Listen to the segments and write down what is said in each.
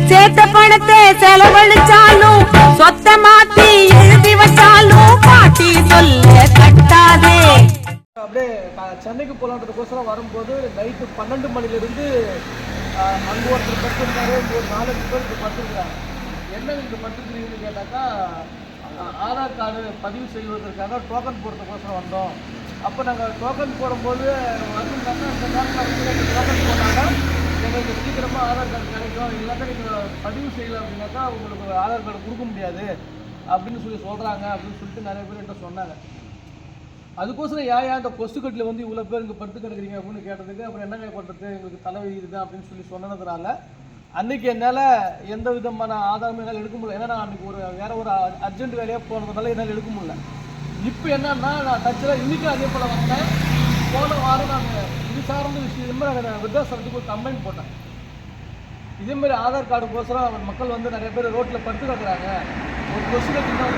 சேர்த்த பணத்தை செலவழிச்சாலும் சொத்த மாத்தி எழுதி வச்சாலும் பாட்டி சொல்ல கட்டாதே. அப்படியே சென்னைக்கு போகலான்றதுக்கோசரம் வரும்போது நைட்டு 12 மணிலிருந்து அங்கே ஒருத்தர் படுத்துருக்காரு, இங்கே ஒரு 4-5 பேர் இங்கே படுத்துருக்காங்க. என்ன இங்கே படுத்துக்கிறீங்கன்னு கேட்டாக்கா, ஆதார் கார்டு பதிவு செய்வதற்காக டோக்கன் போடுறதுக்கோசரம் வந்தோம். அப்போ நாங்கள் டோக்கன் போடும்போது வந்துருந்தாங்க, இந்த நேரத்தில் டோக்கன் போட்டாங்க எங்களுக்கு சீக்கிரமாக ஆதார் கார்டு கிடைக்கும், இல்லாட்டா நீங்கள் பதிவு செய்யலை அப்படின்னாக்கா உங்களுக்கு ஆதார் கார்டு கொடுக்க முடியாது அப்படின்னு சொல்கிறாங்க அப்படின்னு சொல்லிட்டு நிறைய பேர் என்கிட்ட சொன்னாங்க. அதுக்கோசரம் ஏன் அந்த கொசுக்கட்டில் வந்து இவ்வளோ பேர் இங்கே படுத்து கிடக்குறீங்க அப்படின்னு கேட்டதுக்கு, அப்புறம் என்னங்க பண்ணுறது எங்களுக்கு தலைவலி இதுதான் அப்படின்னு சொன்னதுனால அன்றைக்கி என்னால் எந்த விதமான ஆதாரமும் என்னால் எடுக்க முடியல. ஏன்னா நான் அன்றைக்கி வேறு ஒரு அர்ஜென்ட் வேலையாக போனதுனால என்னால் எடுக்க முடியல. இப்போ என்னன்னா நான் டச்சில் இன்றைக்கும் அதே போல் வந்தேன். போன வாரம் நான் இது சார்ந்த விஷயம் நான் விருத்தாசலத்துக்கு ஒரு கம்ப்ளைண்ட் போட்டேன். இதேமாதிரி ஆதார் கார்டுக்கோசரம் மக்கள் வந்து நிறைய பேர் ரோட்டில் படுத்து கிடக்குறாங்க, ஒரு கொசுக்கட்டி தான்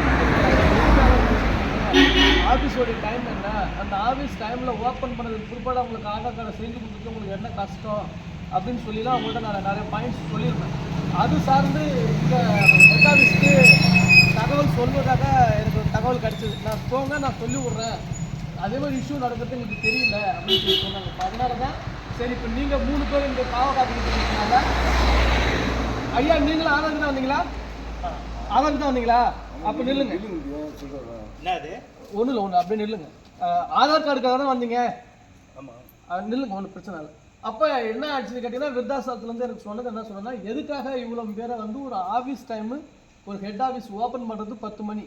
ஆஃபீஸோடைய டைம் என்ன, அந்த ஆஃபீஸ் டைமில் ஓப்பன் பண்ணதுக்கு பிற்பாடு அவங்களுக்கு ஆதார் கார்டை செஞ்சு கொடுத்துட்டு உங்களுக்கு என்ன கஷ்டம் அப்படின்னு சொல்லிலாம் அவங்கள்ட்ட நான் நிறைய பாயிண்ட்ஸ் சொல்லியிருந்தேன். அது சார்ந்து இந்த ஹெட் ஆஃபீஸ்க்கு தகவல் சொல்வதாக எனக்கு ஒரு தகவல் கிடச்சிது. நான் போங்க நான் சொல்லி விட்றேன், அதே மாதிரி இஷ்யூ நடக்கிறது எனக்கு தெரியல அப்படின்னு சொல்லி சொன்னாங்க. இப்போ அதனால தான் சரி, இப்போ நீங்கள் 3 பேர் இங்கே காவ காத்துக்கிட்டு ஐயா, நீங்களும் ஆதாருக்கு தான் வந்தீங்களா? ஆதாருக்கு தான் வந்தீங்களா? அப்போ நில்லுங்க, ஒன்றும் இல்லை ஒன்று அப்படியே நில்லுங்க. ஆதார் கார்டுக்காக தான் வந்தீங்க, நில்லுங்க, ஒன்றும் பிரச்சனை இல்லை. அப்போ என்ன ஆச்சுன்னு கேட்டிங்கன்னா, விருத்தாசலத்துலேருந்து எனக்கு சொன்னது என்ன சொன்னேன்னா, எதுக்காக இவ்வளோ பேரை வந்து ஒரு ஆஃபீஸ் டைமு ஒரு ஹெட் ஆஃபீஸ் ஓப்பன் பண்ணுறது 10 மணி,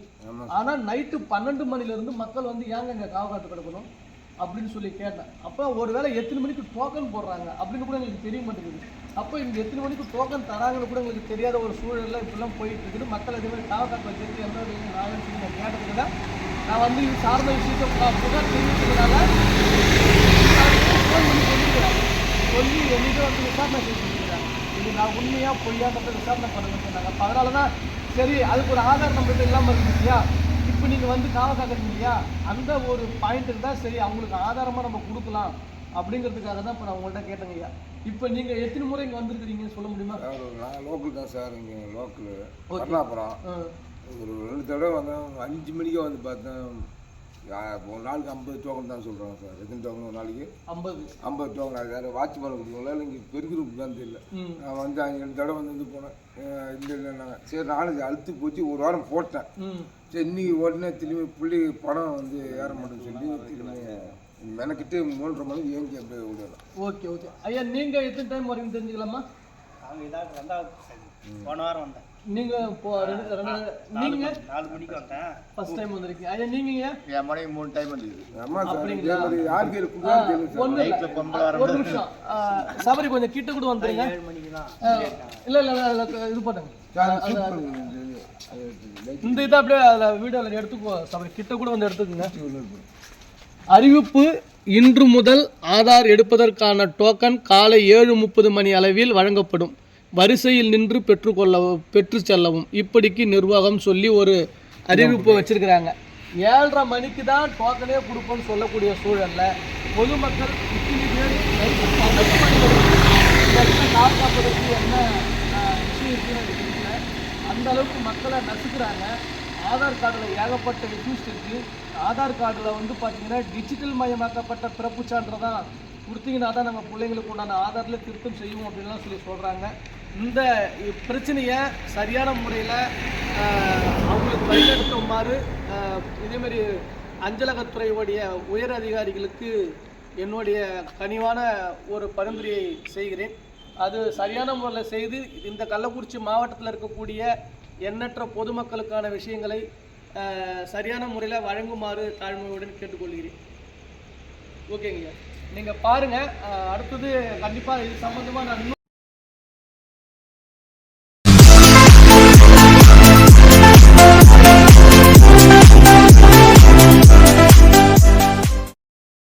ஆனால் நைட்டு 12 மணிலேருந்து மக்கள் வந்து ஏங்க இங்கே காவ காத்து கிடக்கணும் அப்படின்னு சொல்லி கேட்டேன். அப்போ ஒரு வேளை எத்தனை மணிக்கு டோக்கன் போடுறாங்க அப்படின்னு கூட எங்களுக்கு தெரிய மாட்டேங்குது. அப்போ இங்கே எத்தனை மணிக்கு டோக்கன் தராங்கன்னு கூட எங்களுக்கு தெரியாத ஒரு சூழலில் இப்படிலாம் போயிட்டு இருக்குது. மக்கள் அதே மாதிரி காவ காட்டில் சேர்த்து எந்த நாளும் சொல்லி நான் கேட்டதுக்கு தான் நான் வந்து இது சார்ந்த விஷயத்தை புகார் தெரிவித்ததுனால ஃபோன் பண்ணி சொல்லிக்கிறாங்க, சொல்லி என்னைக்கு வந்து விசாரணை செஞ்சுருக்கிறாங்க. இது நான் உண்மையாக பொய்யான்றதை விசாரணை பண்ண சொன்னாங்க. அப்போ அதனால தான் சரி, அதுக்கு ஒரு ஆதார் நம்பர் இல்லாமல் இருந்துச்சியா, இப்போ நீங்கள் வந்து காவ காக்குறீங்க இல்லையா, அந்த ஒரு பாயிண்ட்டுக்கு தான் சரி அவங்களுக்கு ஆதாரமாக நம்ம கொடுக்கலாம் அப்படிங்கிறதுக்காக தான் இப்போ நான் உங்கள்கிட்ட கேட்டேங்க ஐயா. இப்போ நீங்கள் எத்தனை முறை இங்கே வந்துருக்குறீங்கன்னு சொல்ல முடியுமா? நான் லோக்கல் தான் சார், இங்கே லோக்கல் கருணாபுரம். ஒரு 2 தடவை வந்தேன். 5 மணிக்கே வந்து பார்த்தேன். ஒரு நாளைக்கு 50 டோக்கன் தான் சொல்கிறாங்க சார். எத்தனை டோக்கன் ஒரு நாளைக்கு? 50 டோக்கன். அது வேறு வாட்ச்மேன் கொடுக்குங்களா இல்லை இங்கே பெருக்கிறதுக்கு தான் தெரியல. நான் வந்து 2 தடவை வந்து போனேன். இல்லைன்னாங்க. சரி, நாளைக்கு அழுத்து போச்சு, ஒரு வாரம் போட்டேன். சரி, இன்னைக்கு உடனே திரும்பி புள்ளி படம் வந்து ஏற மாட்டேன்னு சொல்லி திரும்பி மெனக்கிட்டு 3:30 மணிக்கு ஏஞ்சி அப்படியே விடலாம். ஓகே ஓகே ஐயா, நீங்கள் எத்தனை டைம் வரீங்கன்னு தெரிஞ்சுக்கலாமா? நாங்கள் இதாக 2வது போன வாரம் வந்தேன். நீங்கள் இப்போ நீங்கள் 4 மணிக்கு வந்தேன், ஃபர்ஸ்ட் டைம் வந்திருக்கீங்க. ஐயா நீங்கள் என் மனைவி 3 டைம் வந்துருக்கு. ஆமாம் சார், யாருக்கு ஒரு நிமிஷம் சபரி கொஞ்சம் கிட்ட கூட வந்துருங்க. 7 மணிக்கு தான். இல்லை இல்லை இது பண்ணுங்க, இந்த இதை அப்படியே அதில் வீடியோவில் எடுத்துக்கோ சபரி, கிட்ட கூட வந்து எடுத்துக்கோங்க. அறிவிப்பு: இன்று முதல் ஆதார் எடுப்பதற்கான டோக்கன் காலை 7:30 மணி அளவில் வழங்கப்படும். வரிசையில் நின்று பெற்று செல்லவும். இப்படிக்கு நிர்வாகம் சொல்லி ஒரு அறிவிப்பு வச்சிருக்கிறாங்க. 7:30 மணிக்கு தான் டோக்கனே கொடுப்போம்னு சொல்லக்கூடிய சூழலில் பொதுமக்கள் காப்பாற்றுவதற்கு என்ன விஷயம் இருக்குன்னு தெரியல. அந்த அளவுக்கு மக்களை நசுக்கிறாங்க. ஆதார் கார்டில் ஏகப்பட்ட இஷ்யூஸ் இருக்குது. ஆதார் கார்டில் வந்து பார்த்திங்கன்னா டிஜிட்டல் மயமாக்கப்பட்ட பிறப்பு சான்று தான் கொடுத்தீங்கன்னா தான் நம்ம பிள்ளைங்களுக்கு உண்டான ஆதாரில் திருத்தம் செய்வோம் அப்படின்லாம் சொல்லி சொல்கிறாங்க. இந்த பிரச்சனையை சரியான முறையில் அவங்களுக்கு வழிநடத்துமாறு இதேமாரி அஞ்சலகத்துறையுடைய உயர் அதிகாரிகளுக்கு என்னுடைய கனிவான ஒரு பரிந்துரையை செய்கிறேன். அது சரியான முறையில் செய்து இந்த கள்ளக்குறிச்சி மாவட்டத்தில் இருக்கக்கூடிய எண்ணற்ற பொதுமக்களுக்கான விஷயங்களை சரியான முறையில் வழங்குமாறு தாழ்மையுடன் கேட்டுக்கொள்கிறேன். ஓகேங்க, நீங்கள் பாருங்கள். அடுத்தது கண்டிப்பாக இது சம்மந்தமாக நான்